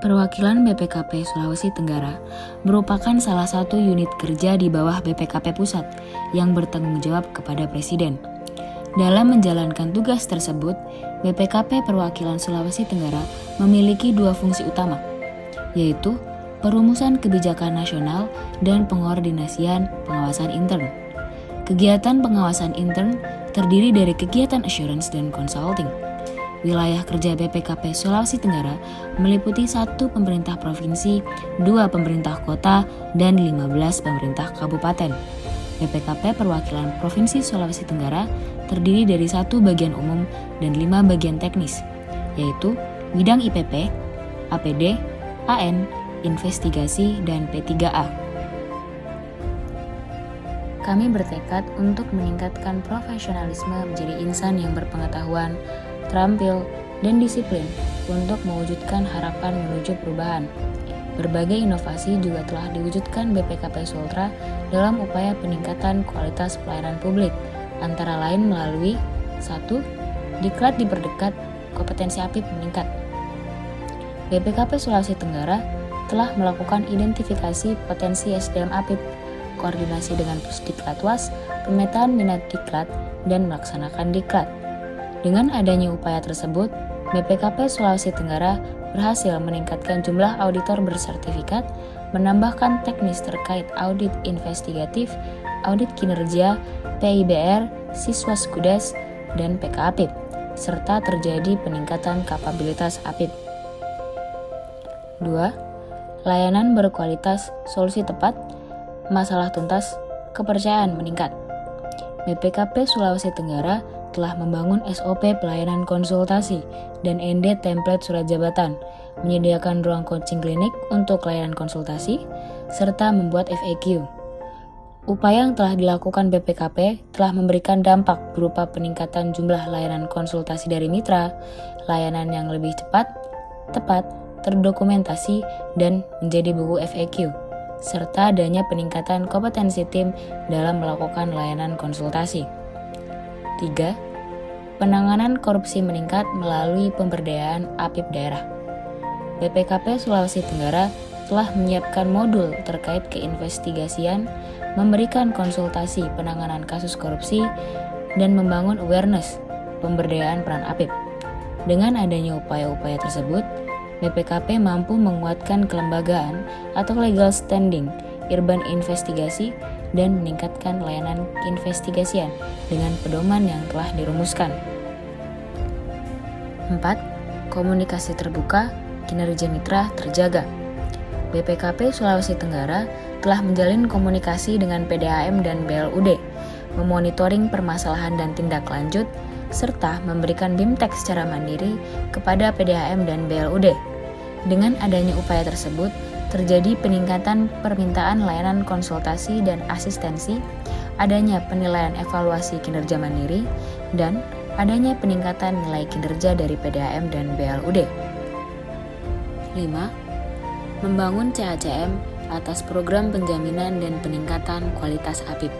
Perwakilan BPKP Sulawesi Tenggara merupakan salah satu unit kerja di bawah BPKP Pusat yang bertanggung jawab kepada Presiden. Dalam menjalankan tugas tersebut, BPKP Perwakilan Sulawesi Tenggara memiliki dua fungsi utama, yaitu perumusan kebijakan nasional dan pengordinasian pengawasan intern. Kegiatan pengawasan intern terdiri dari kegiatan assurance dan consulting. Wilayah kerja BPKP Sulawesi Tenggara meliputi 1 pemerintah provinsi, 2 pemerintah kota, dan 15 pemerintah kabupaten. BPKP Perwakilan Provinsi Sulawesi Tenggara terdiri dari 1 bagian umum dan 5 bagian teknis, yaitu bidang IPP, APD, AN, investigasi, dan P3A. Kami bertekad untuk meningkatkan profesionalisme menjadi insan yang berpengetahuan, terampil, dan disiplin untuk mewujudkan harapan menuju perubahan. Berbagai inovasi juga telah diwujudkan BPKP Sultra dalam upaya peningkatan kualitas pelayanan publik, antara lain melalui 1. Diklat diperdekat, kompetensi APIP meningkat. BPKP Sulawesi Tenggara telah melakukan identifikasi potensi SDM APIP, koordinasi dengan Pusdiklatwas, pemetaan minat diklat, dan melaksanakan diklat. Dengan adanya upaya tersebut, BPKP Sulawesi Tenggara berhasil meningkatkan jumlah auditor bersertifikat, menambahkan teknis terkait audit investigatif, audit kinerja, PIBR, siswa skudes, dan PKAPIP, serta terjadi peningkatan kapabilitas APIP. 2. Layanan berkualitas, solusi tepat, masalah tuntas, kepercayaan meningkat. BPKP Sulawesi Tenggara telah membangun SOP pelayanan konsultasi dan ND template surat jabatan, menyediakan ruang coaching klinik untuk layanan konsultasi, serta membuat FAQ. Upaya yang telah dilakukan BPKP telah memberikan dampak berupa peningkatan jumlah layanan konsultasi dari mitra, layanan yang lebih cepat, tepat, terdokumentasi, dan menjadi buku FAQ, serta adanya peningkatan kompetensi tim dalam melakukan layanan konsultasi. 3. Penanganan korupsi meningkat melalui pemberdayaan APIP daerah. BPKP Sulawesi Tenggara telah menyiapkan modul terkait keinvestigasian, memberikan konsultasi penanganan kasus korupsi, dan membangun awareness pemberdayaan peran APIP. Dengan adanya upaya-upaya tersebut, BPKP mampu menguatkan kelembagaan atau legal standing urban investigasi dan meningkatkan layanan keinvestigasian dengan pedoman yang telah dirumuskan. 4. Komunikasi terbuka, kinerja mitra terjaga. BPKP Sulawesi Tenggara telah menjalin komunikasi dengan PDAM dan BLUD, memonitoring permasalahan dan tindak lanjut, serta memberikan BIMTEK secara mandiri kepada PDAM dan BLUD. Dengan adanya upaya tersebut, terjadi peningkatan permintaan layanan konsultasi dan asistensi, adanya penilaian evaluasi kinerja mandiri, dan adanya peningkatan nilai kinerja dari PDAM dan BLUD. 5. Membangun CACM atas program penjaminan dan peningkatan kualitas APIP.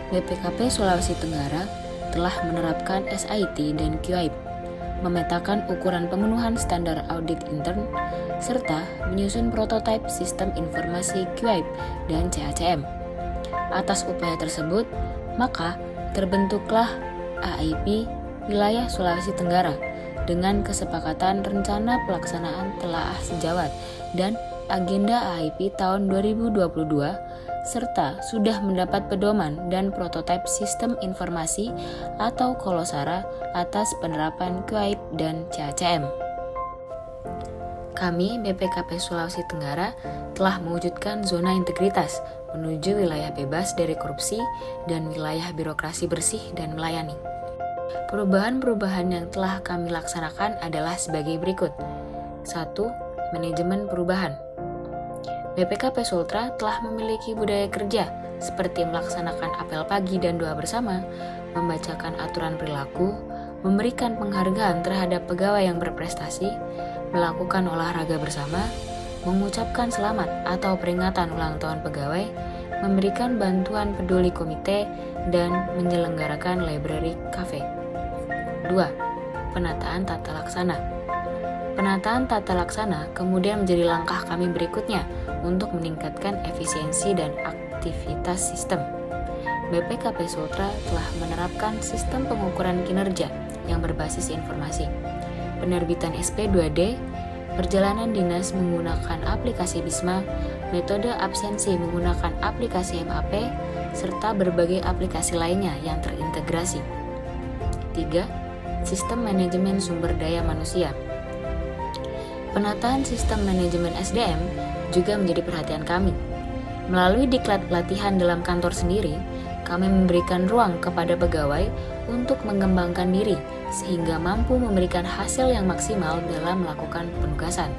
BPKP Sulawesi Tenggara telah menerapkan SIT dan QAIP, memetakan ukuran pemenuhan standar audit intern, serta menyusun prototipe sistem informasi QAIP dan CACM. Atas upaya tersebut, maka terbentuklah AIP Wilayah Sulawesi Tenggara dengan kesepakatan rencana pelaksanaan telaah sejawat dan agenda AIP tahun 2022, serta sudah mendapat pedoman dan prototipe sistem informasi atau kolosara atas penerapan QAIP dan CACM. Kami BPKP Sulawesi Tenggara telah mewujudkan zona integritas menuju wilayah bebas dari korupsi dan wilayah birokrasi bersih dan melayani. Perubahan-perubahan yang telah kami laksanakan adalah sebagai berikut. 1. Manajemen perubahan. BPKP Sultra telah memiliki budaya kerja seperti melaksanakan apel pagi dan doa bersama, membacakan aturan perilaku, memberikan penghargaan terhadap pegawai yang berprestasi, melakukan olahraga bersama, mengucapkan selamat atau peringatan ulang tahun pegawai, memberikan bantuan peduli komite, dan menyelenggarakan library cafe. 2. Penataan tata laksana. Penataan tata laksana kemudian menjadi langkah kami berikutnya untuk meningkatkan efisiensi dan aktivitas sistem. BPKP Sultra telah menerapkan sistem pengukuran kinerja yang berbasis informasi, penerbitan SP2D, perjalanan dinas menggunakan aplikasi Bisma, metode absensi menggunakan aplikasi MAP, serta berbagai aplikasi lainnya yang terintegrasi. 3. Sistem manajemen sumber daya manusia. Penataan sistem manajemen SDM juga menjadi perhatian kami. Melalui diklat pelatihan dalam kantor sendiri, kami memberikan ruang kepada pegawai untuk mengembangkan diri sehingga mampu memberikan hasil yang maksimal dalam melakukan penugasan.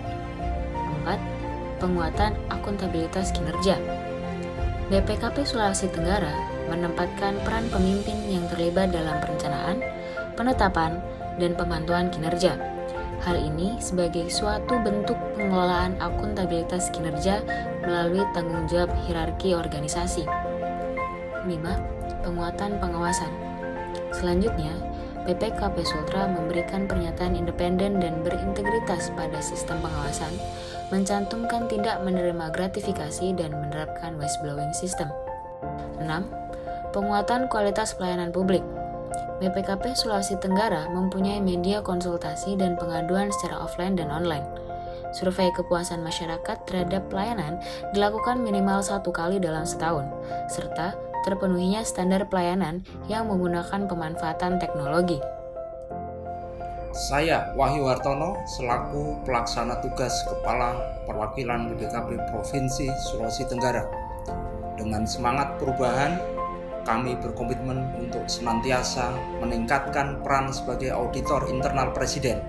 4. Penguatan akuntabilitas kinerja. BPKP Sulawesi Tenggara menempatkan peran pemimpin yang terlibat dalam perencanaan, penetapan, dan pemantauan kinerja. Hal ini sebagai suatu bentuk pengelolaan akuntabilitas kinerja melalui tanggung jawab hierarki organisasi. 5. Penguatan pengawasan. Selanjutnya, BPKP Sultra memberikan pernyataan independen dan berintegritas pada sistem pengawasan, mencantumkan tidak menerima gratifikasi dan menerapkan whistleblowing system. 6. Penguatan kualitas pelayanan publik. BPKP Sulawesi Tenggara mempunyai media konsultasi dan pengaduan secara offline dan online. Survei kepuasan masyarakat terhadap pelayanan dilakukan minimal 1 kali dalam setahun, serta terpenuhinya standar pelayanan yang menggunakan pemanfaatan teknologi. Saya Wahyu Hartono selaku pelaksana tugas Kepala Perwakilan BPKP Provinsi Sulawesi Tenggara. Dengan semangat perubahan, kami berkomitmen untuk senantiasa meningkatkan peran sebagai auditor internal Presiden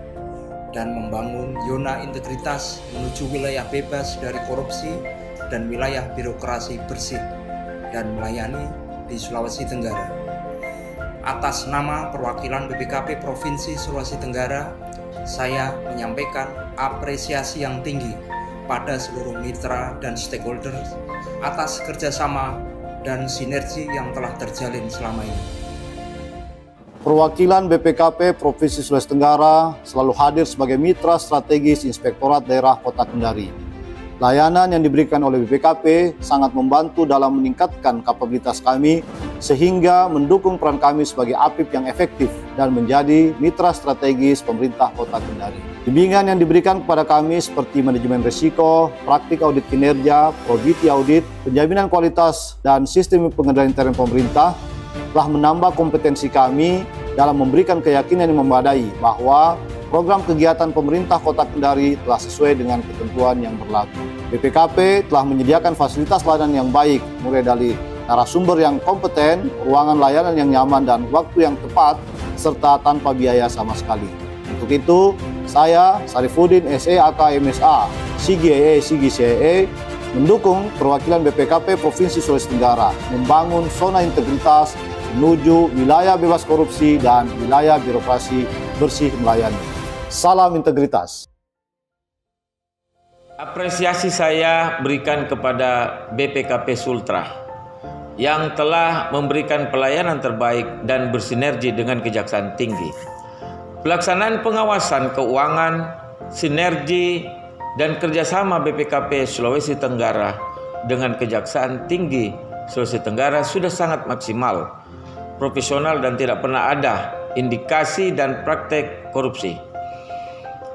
dan membangun zona integritas menuju wilayah bebas dari korupsi dan wilayah birokrasi bersih dan melayani di Sulawesi Tenggara. Atas nama perwakilan BPKP Provinsi Sulawesi Tenggara, saya menyampaikan apresiasi yang tinggi pada seluruh mitra dan stakeholder atas kerjasama dan sinergi yang telah terjalin selama ini. Perwakilan BPKP Provinsi Sulawesi Tenggara selalu hadir sebagai mitra strategis Inspektorat Daerah Kota Kendari. Layanan yang diberikan oleh BPKP sangat membantu dalam meningkatkan kapabilitas kami sehingga mendukung peran kami sebagai APIP yang efektif dan menjadi mitra strategis pemerintah Kota Kendari. Bimbingan yang diberikan kepada kami seperti manajemen risiko, praktik audit kinerja, probity audit, penjaminan kualitas, dan sistem pengendalian intern pemerintah telah menambah kompetensi kami dalam memberikan keyakinan yang memadai bahwa program kegiatan pemerintah Kota Kendari telah sesuai dengan ketentuan yang berlaku. BPKP telah menyediakan fasilitas layanan yang baik, mulai dari narasumber yang kompeten, ruangan layanan yang nyaman dan waktu yang tepat, serta tanpa biaya sama sekali. Untuk itu, saya, Sarifuddin SEAK MSA, SIGI SIGI CAE, mendukung perwakilan BPKP Provinsi Sulawesi Tenggara membangun zona integritas menuju wilayah bebas korupsi dan wilayah birokrasi bersih melayani. Salam integritas. Apresiasi saya berikan kepada BPKP Sultra yang telah memberikan pelayanan terbaik dan bersinergi dengan Kejaksaan Tinggi. Pelaksanaan pengawasan keuangan, sinergi, dan kerjasama BPKP Sulawesi Tenggara dengan Kejaksaan Tinggi Sulawesi Tenggara sudah sangat maksimal, profesional, dan tidak pernah ada indikasi dan praktek korupsi.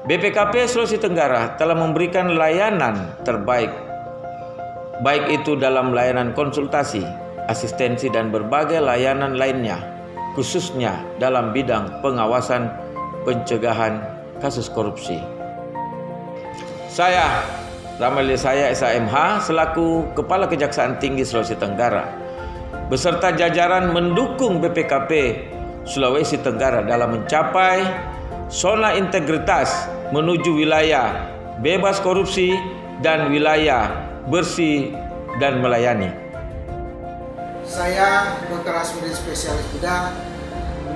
BPKP Sulawesi Tenggara telah memberikan layanan terbaik, baik itu dalam layanan konsultasi, asistensi, dan berbagai layanan lainnya, khususnya dalam bidang pengawasan pencegahan kasus korupsi. Saya, Ramli saya SAMH, selaku Kepala Kejaksaan Tinggi Sulawesi Tenggara, beserta jajaran mendukung BPKP Sulawesi Tenggara dalam mencapai zona integritas menuju wilayah bebas korupsi dan wilayah bersih dan melayani. Saya Dr. Asmudin Spesialis Bedah,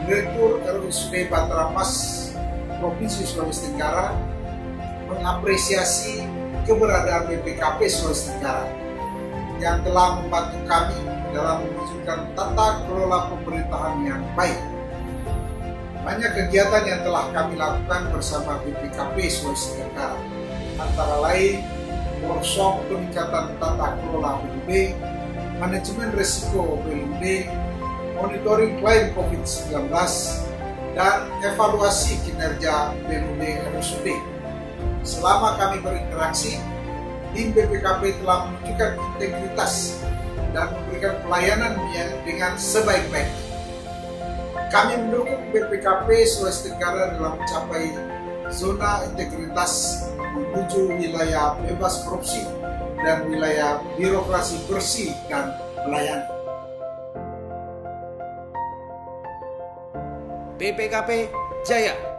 Direktur RUSUD Batramas Provinsi Sulawesi Tenggara, mengapresiasi keberadaan BPKP Sulawesi Tenggara yang telah membantu kami dalam mewujudkan tata kelola pemerintahan yang baik. Banyak kegiatan yang telah kami lakukan bersama BPKP Sulawesi Tenggara, antara lain workshop peningkatan tata kelola BLUD, manajemen risiko BLUD, monitoring klaim COVID-19, dan evaluasi kinerja BLUD RSUD. Selama kami berinteraksi, tim BPKP telah menunjukkan integritas dan memberikan pelayanan dengan sebaik-baiknya. Kami mendukung BPKP Sulawesi Tenggara dalam mencapai zona integritas menuju wilayah bebas korupsi dan wilayah birokrasi bersih dan melayani. BPKP Jaya!